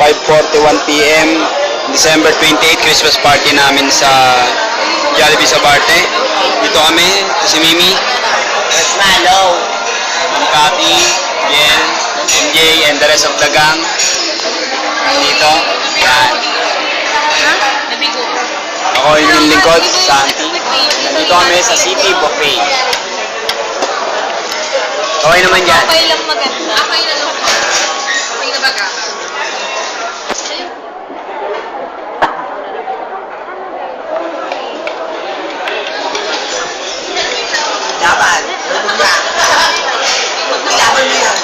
5:41 PM, December 28, Christmas party namin sa Jollibee Sabarte. Dito kami, ito si Mimi, Malo. Ma'am Cathy, Jen, MJ, and the rest of the gang. Dito, yan. Ako yung lingkod, Santi. Nandito kami sa City Buffet. Okay naman dyan. Okay lang maganda. Okay na lang. Okay na baga. Laban. Laban mo yan.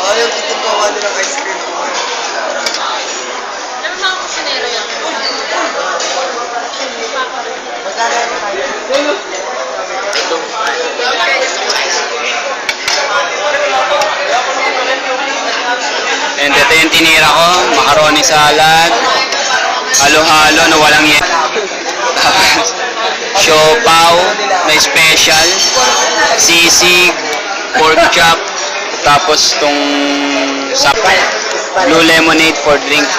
Ayaw dito po ano ng ice cream. Ano mga kusinero yan? And ito yung tinira ko, macaroni salad, halo-halo na walang yan. Siopaw, may special, sisig, pork chop, tapos tong blue lemonade for drink.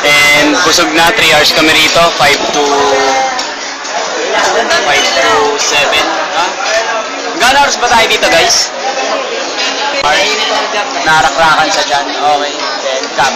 And busog na, 3 hours kami rito, 5 to 7. Ha? Gano'n oras ba tayo dito, guys? Narakrakan sa dyan. Okay. Then, cap.